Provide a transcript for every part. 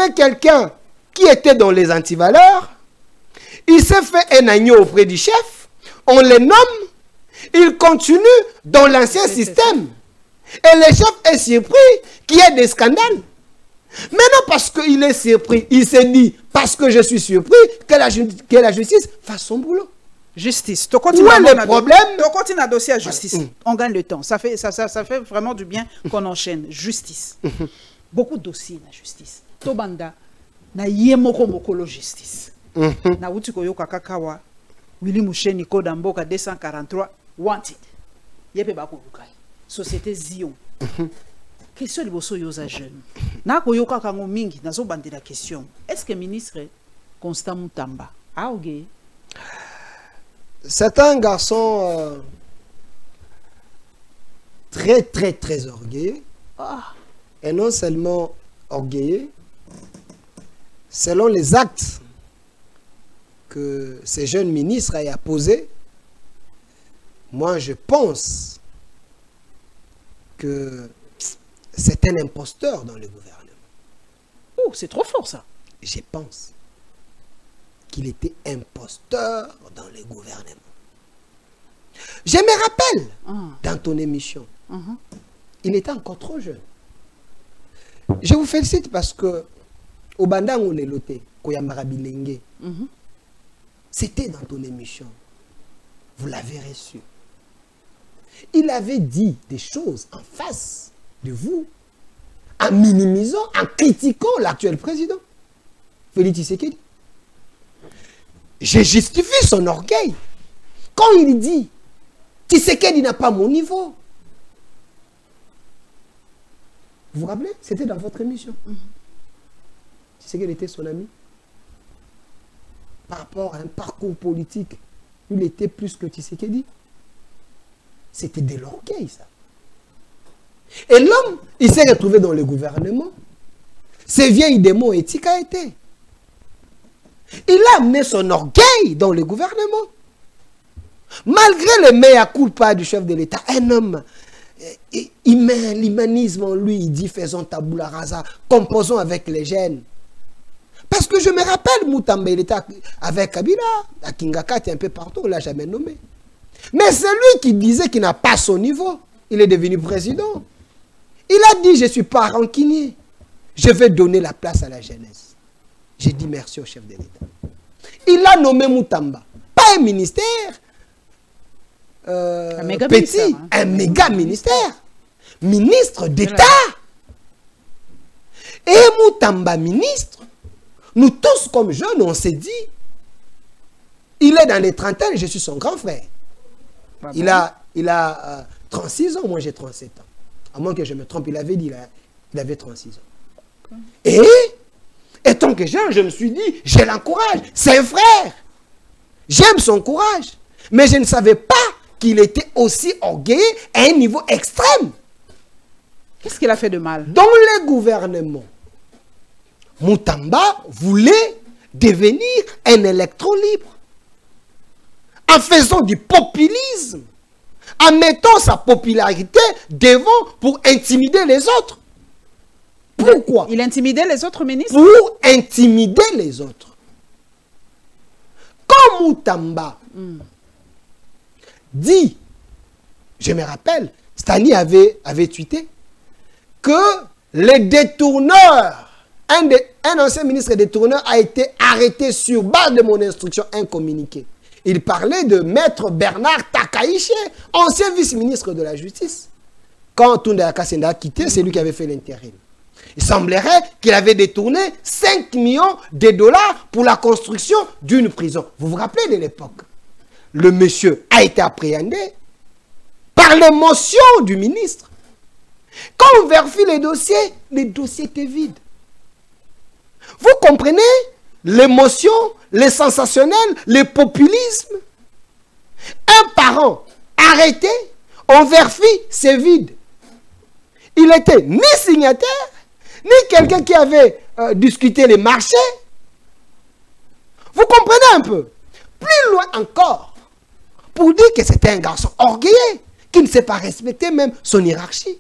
avait quelqu'un qui était dans les antivaleurs. Il s'est fait un agneau auprès du chef. On les nomme. Il continue dans l'ancien système. Et le chef est surpris qu'il y ait des scandales. Maintenant, parce qu'il est surpris, il s'est dit, parce que je suis surpris, que la justice fasse son boulot. Justice. Où est le problème? On continue à dossier à justice. On gagne le temps. Ça fait vraiment du bien qu'on enchaîne. Justice. Beaucoup de dossiers la justice. Tobanda, na yemoko mokolo justice. Na utiko yoka kakawa, Willy Moucheni Kodamboka 243, wanted. Yepe bako lukai. Société Zion. Question liboso yoza jeune. Na koyoka kango mingi, nazo bande la question. Est-ce que ministre Constant Mutamba a ogé? C'est un garçon très orgueilleux. Et non seulement orgueilleux, selon les actes que ces jeunes ministres aient posés, moi je pense que c'est un imposteur dans le gouvernement. Oh, c'est trop fort ça. Je pense qu'il était imposteur dans le gouvernement. Je me rappelle dans ton émission, il était encore trop jeune. Je vous félicite parce que au Bandango le loté, Koyambara Bilenge, c'était dans ton émission. Vous l'avez reçu. Il avait dit des choses en face de vous, en minimisant, en critiquant l'actuel président, Félix Tshisekedi. Je justifie son orgueil. Quand il dit, Tshisekedi n'a pas mon niveau. Vous vous rappelez? C'était dans votre émission. Tshisekedi était son ami. Par rapport à un parcours politique, il était plus que Tshisekedi. C'était de l'orgueil, ça. Et l'homme, il s'est retrouvé dans le gouvernement. Ces vieilles démons éthiques a été. Il a amené son orgueil dans le gouvernement. Malgré le mea culpa du chef de l'État, un homme humain, l'humanisme en lui, il dit faisons tabula rasa, composons avec les jeunes. Parce que je me rappelle, Mutamba, il était avec Kabila, à Kingakati, un peu partout, on ne l'a jamais nommé. Mais c'est lui qui disait qu'il n'a pas son niveau. Il est devenu président. Il a dit, je ne suis pas rancunier. Je vais donner la place à la jeunesse. J'ai dit merci au chef de l'État. Il a nommé Mutamba. Pas un ministère un méga petit, ministère, hein. Un méga ministère. Ministre d'État. Et Mutamba, ministre, nous tous comme jeunes, on s'est dit, il est dans les trentaines, je suis son grand frère. Il a 36 ans, moi j'ai 37 ans. À moins que je me trompe, il avait dit, il avait 36 ans. Et, étant que jeune, je me suis dit, je l'encourage, c'est un frère. J'aime son courage. Mais je ne savais pas qu'il était aussi orgueilleux à un niveau extrême. Qu'est-ce qu'il a fait de mal? Dans le gouvernement, Mutamba voulait devenir un électron libre. En faisant du populisme, en mettant sa popularité devant pour intimider les autres. Pourquoi? Il intimidait les autres ministres? Pour intimider les autres. Quand Mutamba dit, je me rappelle, Stani avait tweeté que les détourneurs, un ancien ministre détourneur a été arrêté sur base de mon instruction, un communiqué. Il parlait de Maître Bernard Takaïché, ancien vice-ministre de la Justice. Quand Tunda Kassenda a quitté, c'est lui qui avait fait l'intérim. Il semblerait qu'il avait détourné 5 millions de dollars pour la construction d'une prison. Vous vous rappelez de l'époque? Le monsieur a été appréhendé par l'émotion du ministre. Quand on vérifie les dossiers étaient vides. Vous comprenez l'émotion, le sensationnel, le populisme? Un parent arrêté, on vérifie, c'est vide. Il n'était ni signataire, ni quelqu'un qui avait discuté les marchés. Vous comprenez un peu? Plus loin encore, pour dire que c'était un garçon orgueilleux, qui ne sait pas respecter même son hiérarchie.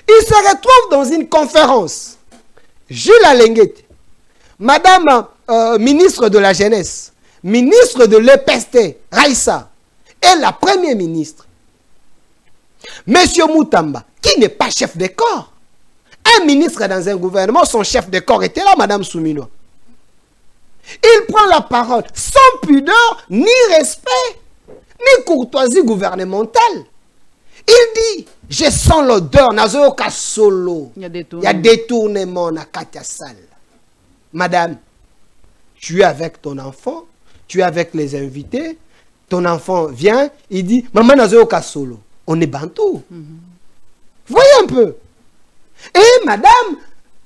Il se retrouve dans une conférence. Jules Alenguete, Madame ministre de la Jeunesse, ministre de l'EPST, Raissa, et la première ministre, Monsieur Moutamba, qui n'est pas chef de corps. Un ministre dans un gouvernement, son chef de corps était là, Madame Souminois. Il prend la parole sans pudeur, ni respect, ni courtoisie gouvernementale. Il dit, je sens l'odeur, nazoyoka solo. Il y a détournement na Katia Sal. Madame, tu es avec ton enfant, tu es avec les invités, ton enfant vient, il dit, maman nazoyoka solo. On est bantou. Voyez un peu. Et Madame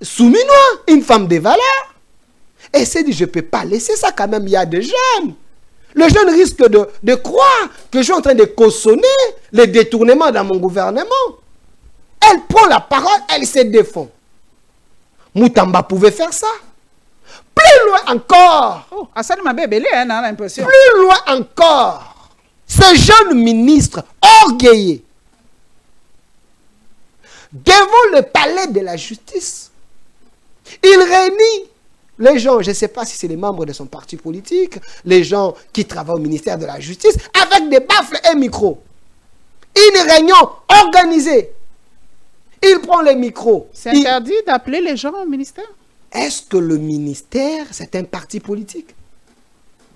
Souminois, une femme de valeur, elle s'est dit, je ne peux pas laisser ça quand même, il y a des jeunes. Le jeune risque de croire que je suis en train de cautionner les détournements dans mon gouvernement. Elle prend la parole, elle se défend. Moutamba pouvait faire ça. Plus loin encore. Oh, l'impression. Plus loin encore. Ce jeune ministre orgueilleux, devant le palais de la justice, il réunit les gens, je ne sais pas si c'est les membres de son parti politique, les gens qui travaillent au ministère de la Justice, avec des baffles et micros. Une réunion organisée. Il prend les micros. C'est interdit d'appeler les gens au ministère? Est-ce que le ministère, c'est un parti politique?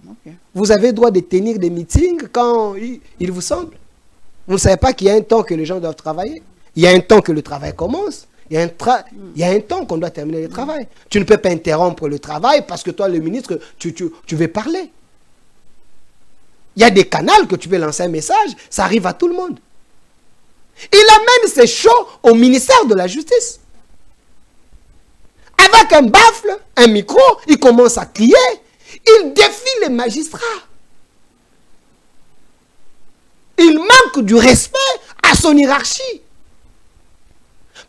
Okay. Vous avez droit de tenir des meetings quand il vous semble? Vous ne savez pas qu'il y a un temps que les gens doivent travailler? Il y a un temps que le travail commence. Il y a un temps qu'on doit terminer le travail. Tu ne peux pas interrompre le travail parce que toi, le ministre, tu veux parler. Il y a des canaux que tu peux lancer un message. Ça arrive à tout le monde. Il amène ses shows au ministère de la Justice. Avec un baffle, un micro, il commence à crier. Il défie les magistrats. Il manque du respect à son hiérarchie.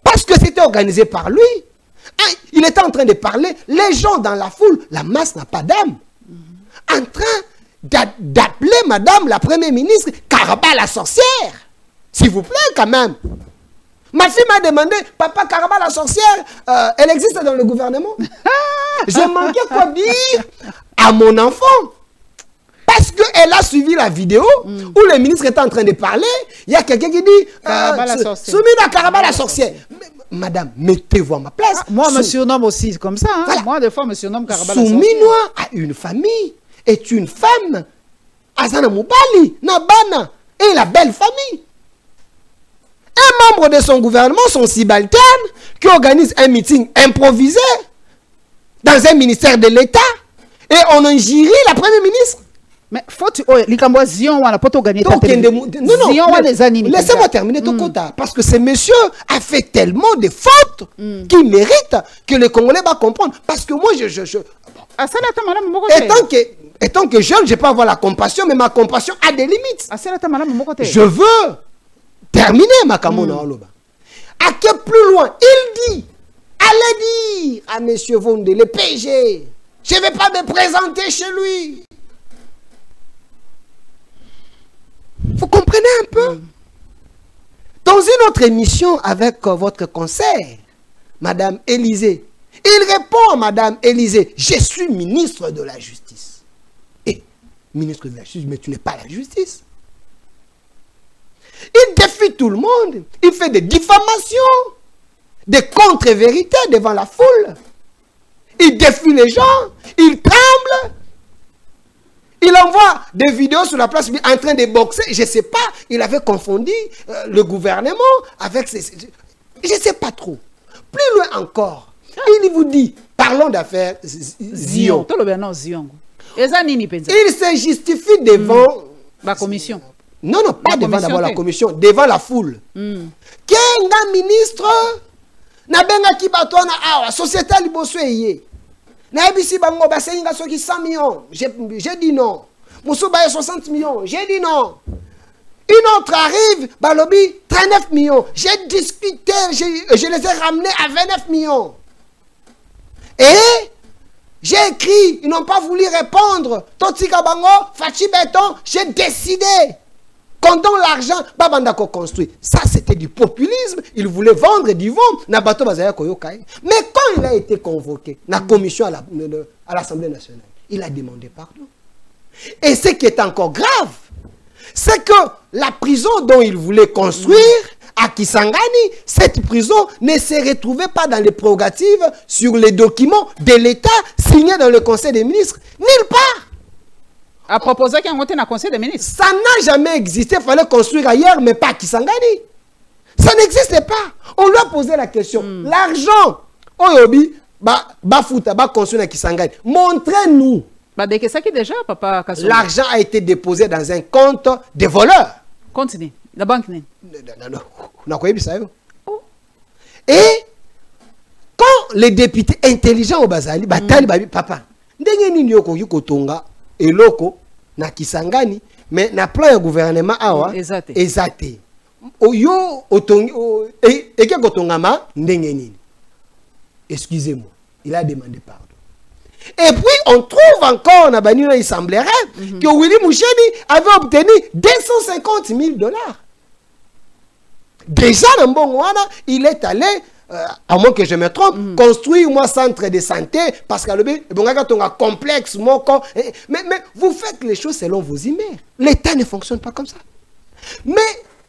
Parce que c'était organisé par lui. Il était en train de parler. Les gens dans la foule, la masse n'a pas d'âme. En train d'appeler Madame la Première ministre Karaba la sorcière. S'il vous plaît, quand même. Ma fille m'a demandé, papa, Karaba la sorcière, elle existe dans le gouvernement? J'ai manqué quoi dire à mon enfant. Parce qu'elle a suivi la vidéo où le ministre était en train de parler. Il y a quelqu'un qui dit Soumina Karaba la sorcière. Madame, mettez-vous à ma place. Ah, moi, je me surnomme aussi comme ça. Hein. Voilà. Moi, des fois, je me surnomme Karaba la sorcière. Souminois a une famille, est une femme. Azana Moubali, Nabana, et la belle famille. Un membre de son gouvernement, son subalterne, qui organise un meeting improvisé dans un ministère de l'État. Et on injurie la Première ministre. Mais faut Zion wana poto gagner ta télévision. Non, laissez-moi terminer ton quota. Parce que ce monsieur a fait tellement de fautes qui méritent que les Congolais vont comprendre. Parce que moi, étant que jeune, je ne peux pas avoir la compassion, mais ma compassion a des limites. Je veux terminer ma Kamona Oloba. À que plus loin, il dit, allez dire à M. Vonde, le PG, je ne vais pas me présenter chez lui. Vous comprenez un peu? Dans une autre émission avec votre conseil, Madame Élysée, il répond à Madame Élysée, je suis ministre de la Justice. Et, ministre de la Justice, mais tu n'es pas la justice. Il défie tout le monde. Il fait des diffamations, des contre-vérités devant la foule. Il défie les gens, il tremble. Il envoie des vidéos sur la place en train de boxer. Je ne sais pas, il avait confondu le gouvernement avec ses... Je ne sais pas trop. Plus loin encore, il vous dit, parlons d'affaires Zion. Il se justifie devant... La commission. Non, non, pas devant d'abord la commission, devant la foule. Kenga ministre, na benga kibatona awa, société libosoye. Na ebisi bango basenga soki 100 millions. J'ai dit non. Moussouba 60 millions. J'ai dit non. Une autre arrive, balobi 39 millions. J'ai discuté, je les ai ramenés à 29 millions. Et j'ai écrit, ils n'ont pas voulu répondre. Totika bango, Fachi Beton, j'ai décidé. Quand l'argent, babanda ko construit. Ça, c'était du populisme. Il voulait vendre du vent. Mais quand il a été convoqué, la commission à l'Assemblée nationale, il a demandé pardon. Et ce qui est encore grave, c'est que la prison dont il voulait construire à Kisangani, cette prison ne se retrouvait pas dans les prérogatives sur les documents de l'État signés dans le Conseil des ministres. Nulle part. À proposer qu'il y ait un dans le Conseil des ministres. Ça n'a jamais existé. Il fallait construire ailleurs, mais pas à Kisangani. Ça n'existait pas. On lui a posé la question. L'argent, Oyobi, Bafuta, construire à Kisangani. Montrez-nous. L'argent a été déposé dans un compte des voleurs. Continue. La banque n'est. Non. Et quand les députés intelligents au Bazali, papa, ndenge yoko yukotonga eloko na Kisangani, mais na plan de gouvernement awa exacté. Oyo otongi eke kotongama ndenge nini. Excusez-moi, il a demandé pardon. Et puis, on trouve encore, il semblerait que Willy Moucheni avait obtenu 250 000 $. Déjà, il est allé, à moins que je me trompe, construire un centre de santé, parce qu'il y a un complexe. Mais vous faites les choses selon vos emails. L'État ne fonctionne pas comme ça. Mais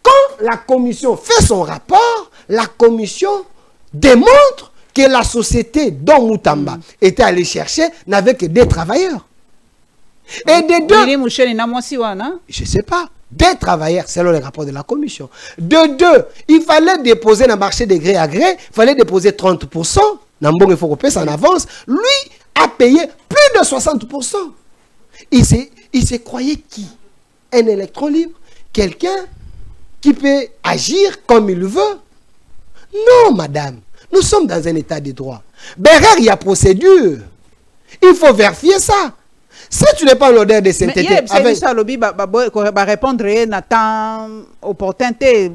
quand la commission fait son rapport, la commission démontre que la société dont Moutamba était allé chercher n'avait que des travailleurs. Et des deux... Je ne sais pas. Des travailleurs, selon les rapports de la commission. De deux, il fallait déposer dans le marché de gré à gré, il fallait déposer 30%. Il faut qu'on en avance. Lui a payé plus de 60%. Il se croyait qui? Un électron libre? Quelqu'un qui peut agir comme il veut? Non, madame. Nous sommes dans un état de droit. Derrière, il y a procédure. Il faut vérifier ça. Si tu n'es pas l'odeur de sainteté... Mais avec... ça, lobby va répondre à temps opportunité,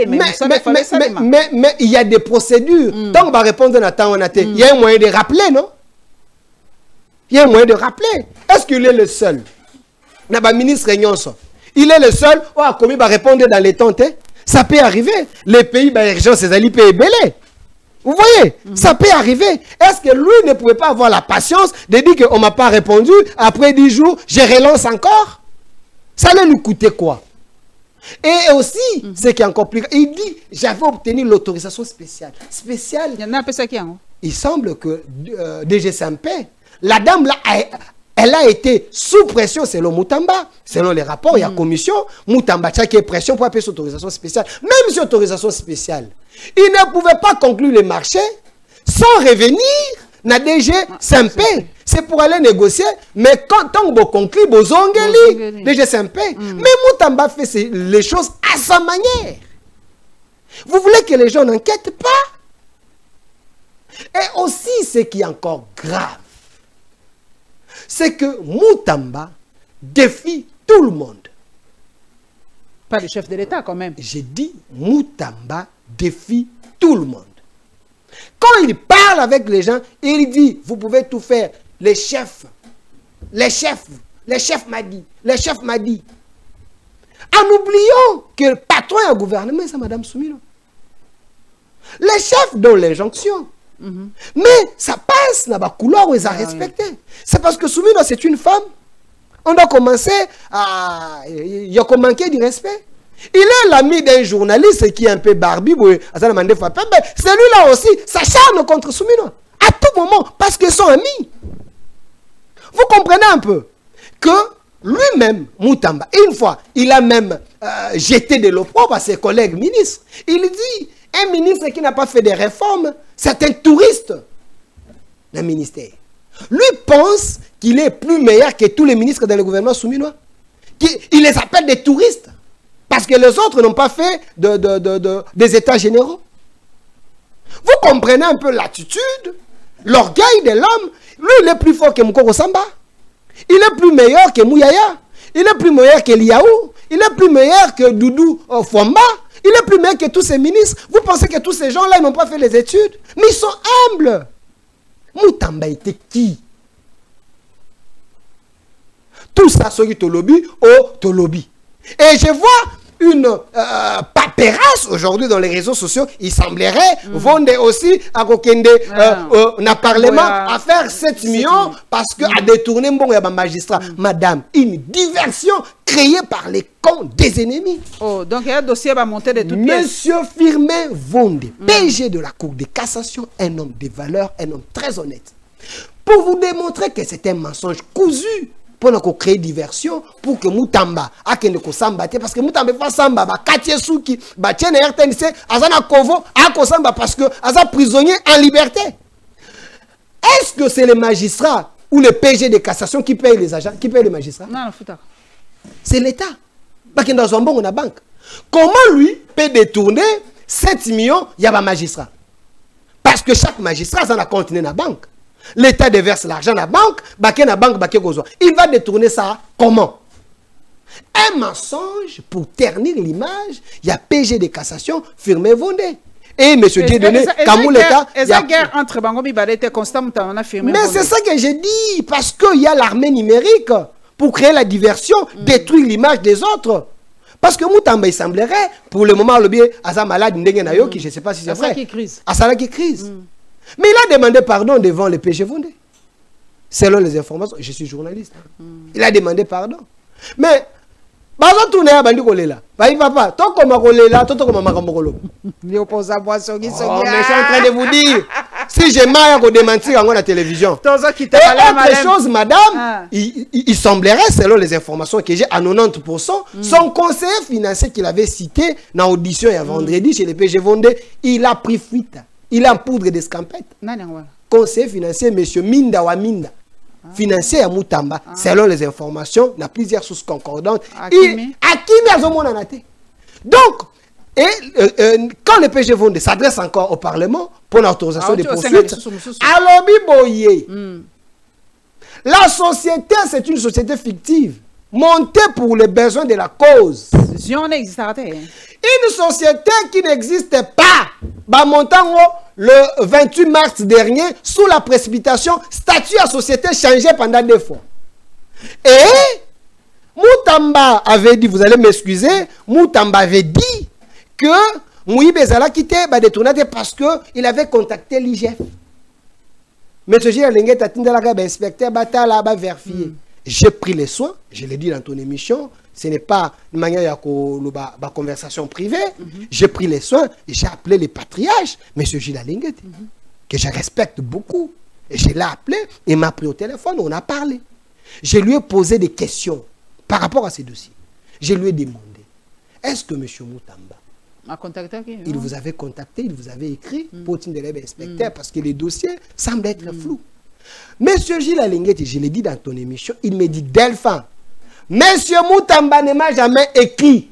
mais il y a des procédures. Tant qu'on va répondre à temps, il y a un moyen de rappeler, non? Il y a un moyen de rappeler. Est-ce qu'il est le seul? Le ministre Régnonso, il est le seul. Comment il va répondre dans les temps? Ça peut arriver. Les pays, c'est alliés pays belé. Vous voyez, ça peut arriver. Est-ce que lui ne pouvait pas avoir la patience de dire qu'on ne m'a pas répondu, après 10 jours, je relance encore? Ça allait lui coûter quoi? Et aussi, ce qui est encore plus grave, il dit, j'avais obtenu l'autorisation spéciale. Spéciale. Il y en a un peu ça qui est. Il semble que DGSMP, la dame là, elle a été sous pression selon Moutamba, selon les rapports, il y a commission, Moutamba qui est pression pour appeler cette autorisation spéciale. Même cette autorisation spéciale, il ne pouvait pas conclure le marché sans revenir na DG SMP. C'est pour aller négocier, mais quand on conclut, Bozongeli, DG SMP. Mais Moutamba fait les choses à sa manière. Vous voulez que les gens n'enquêtent pas? Et aussi, ce qui est encore grave, c'est que Moutamba défie tout le monde. Pas le chef de l'État quand même. J'ai dit Moutamba défie tout le monde. Quand il parle avec les gens, il dit, vous pouvez tout faire. Les chefs m'a dit. En oubliant que le patron et le gouvernement, c'est Mme Soumilo. Les chefs donnent l'injonction. Mais ça passe dans la couleur où ils ont respecté. C'est parce que Soumilo, c'est une femme. On doit commencer à... Il y a qu'on manquer du respect. Il est l'ami d'un journaliste qui est un peu barbu. C'est lui-là aussi, s'acharne contre Soumilo. À tout moment, parce qu'ils sont amis. Vous comprenez un peu que lui-même, Moutamba, une fois, il a même jeté de l'opprobre à ses collègues ministres. Il dit, un ministre qui n'a pas fait des réformes, c'est un touriste d'un ministère. Lui pense qu'il est plus meilleur que tous les ministres dans le gouvernement souminois. Il les appelle des touristes. Parce que les autres n'ont pas fait des états généraux. Vous comprenez un peu l'attitude, l'orgueil de l'homme. Lui, il est plus fort que Moukoko Samba. Il est plus meilleur que Mouyaya. Il est plus meilleur que Liaou. Il est plus meilleur que Doudou Fomba. Il est plus meilleur que tous ces ministres. Vous pensez que tous ces gens-là n'ont pas fait les études? Mais ils sont humbles. Moutamba était qui? Tout ça, c'est Tolobi ou Tolobi. Et je vois une paperasse aujourd'hui dans les réseaux sociaux. Il semblerait vendre aussi à Kokende un parlement à faire 7 millions parce que à détourner bon magistrat. Madame, une diversion créée par les camps des ennemis. Oh, donc il y a un dossier à monter de toutes pièces. Monsieur Firmin Vonde, PG de la Cour de cassation, un homme de valeur, un homme très honnête. Pour vous démontrer que c'est un mensonge cousu, pour créer diversion, pour que Moutamba a kende ko samba parce que Moutamba va samba ba katie souki ba tiene RTNC azana kovo a ko samba parce que aza prisonnier en liberté. Est-ce que c'est les magistrats ou le PG de cassation qui paye les agents, qui paye les magistrats? Non, fouta. C'est l'État. Parce que dans un bon on a banque. Comment lui peut détourner 7 millions il y a un magistrat? Parce que chaque magistrat ça a continué dans la banque. L'État déverse l'argent à la banque, il va détourner ça comment? Un mensonge pour ternir l'image, il y a PG de cassation, Firmin Vonde. Et M. Dieudonné, Kamou l'État. Et la guerre entre Bangomi Balete constamment, on a Firmin Mais Vonde. c'est ça que j'ai dit, parce qu'il y a l'armée numérique pour créer la diversion, détruire l'image des autres. Parce que Moutamba, il semblerait, pour le moment, le biais, à sa malade, qui je ne sais pas si c'est vrai. À ça qui crise. Mais il a demandé pardon devant le PG Vonde. Selon les informations, je suis journaliste. Il a demandé pardon. Mais, mais il va pas. Tant comme il oppose à moi, mais je suis en train de vous dire, si j'ai mal à démentir à la télévision. Et autre chose, madame, il semblerait, selon les informations que j'ai, à 90%, son conseiller financier qu'il avait cité dans l'audition il y a vendredi chez le PG Vonde, il a pris fuite. Il a en poudre d'escampette. Conseiller financier, M. Minda Waminda. Financier à Moutamba, selon les informations, il y a plusieurs sources concordantes. Donc, quand le PG Vonde s'adresse encore au Parlement pour l'autorisation des poursuites, la société, c'est une société fictive, montée pour les besoins de la cause. Une société qui n'existe pas, le 28 mars dernier, sous la précipitation, statut à société changé pendant 2 fois. Et Moutamba avait dit, vous allez m'excuser, Moutamba avait dit que Moïbe Zala quitté détourné parce qu'il avait contacté l'IGF. Mais ce jour, l'inspecteur Batala a vérifié. J'ai pris les soins, je l'ai dit dans ton émission, ce n'est pas une manière de conversation privée. J'ai pris les soins et j'ai appelé les patriarches, M. Gilles Alinguet, que je respecte beaucoup. Et je l'ai appelé, il m'a pris au téléphone, on a parlé. Je lui ai posé des questions par rapport à ces dossiers. Je lui ai demandé, est-ce que M. Moutamba, il vous avait contacté, il vous avait écrit pour tenir inspecteur parce que les dossiers semblent être flous. Monsieur Gilles Alinguet, je l'ai dit dans ton émission, il me dit, Delphin, Monsieur Moutamba ne m'a jamais écrit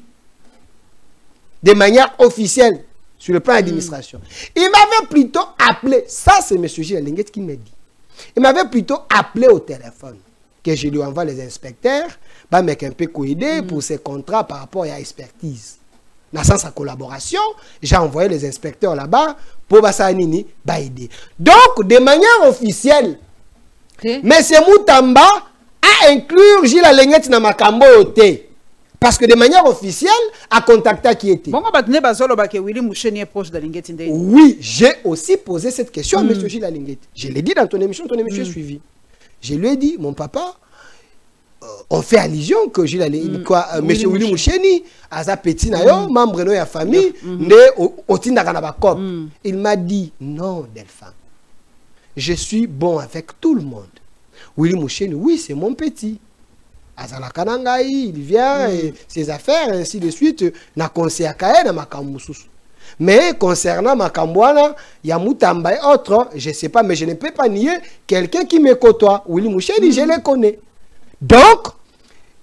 de manière officielle sur le plan d'administration. Il m'avait plutôt appelé, ça c'est M. Gilles Alinguet qui m'a dit, il m'avait plutôt appelé au téléphone, que je lui envoie les inspecteurs, bah, mec un peu coïdé pour ses contrats par rapport à l'expertise. Dans sa collaboration, j'ai envoyé les inspecteurs là-bas pour Bassanini, bah aider. Donc, de manière officielle, M. Moutamba à inclure Gilles Alinguet dans ma cambo. Parce que de manière officielle, à contacter qui était. Oui, j'ai aussi posé cette question à M. Gilles Alinguet. Je l'ai dit dans ton émission est suivie. Je lui ai dit, mon papa, on fait allusion que Gilles Alinguet, M. Willy Moucheni, Aza Petit Nayo, membre de la famille, il m'a dit, non, Delphin, je suis bon avec tout le monde. Willy Moucheni, oui, c'est mon petit. Azala Kanangaï, il vient, et ses affaires, ainsi de suite, na conseil à Kaye, na Makamoussous. Mais concernant Makambouana, il y a Moutamba et autres, je ne sais pas, mais je ne peux pas nier quelqu'un qui me côtoie. Willy Moucheni, je le connais. Donc,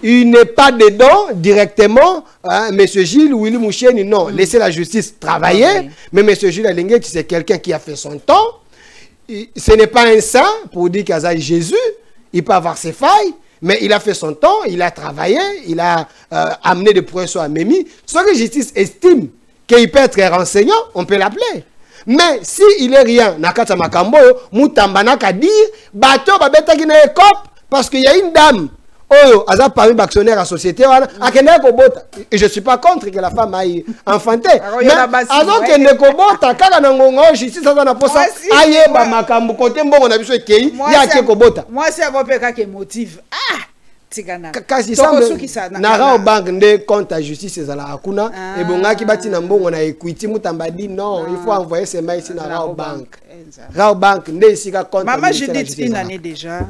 il n'est pas dedans directement, hein, M. Gilles, Willy Moucheni, non. Laissez la justice travailler, mais M. Gilles Alinguet, c'est quelqu'un qui a fait son temps. Ce n'est pas un saint pour dire qu'il y a Jésus, il peut avoir ses failles, mais il a fait son temps, il a travaillé, il a amené des progressions à Mémi. Ce que la justice estime qu'il peut être renseignant, on peut l'appeler. Mais si il n'est rien, Nakata Makambo, Moutamba n'a qu'à dire, bateau babeta qui n'est cop, parce qu'il y a une dame, oyo aza parmi actionnaire à société wana akende kobota et je suis pas contre que la femme aille enfanter mais azok kende kobota kaka na ngongo justice aza na posa ayeba makambo côté mbongo na biso ekei ya ke kobota moi c'est akopeka ke motive tikana kasi na rao bank nde compte à justice ezala akuna et bongaki bati na mbongo na equity mutamba dit non il faut envoyer ces mails ici na rao bank nde isika compte maman Judith une année déjà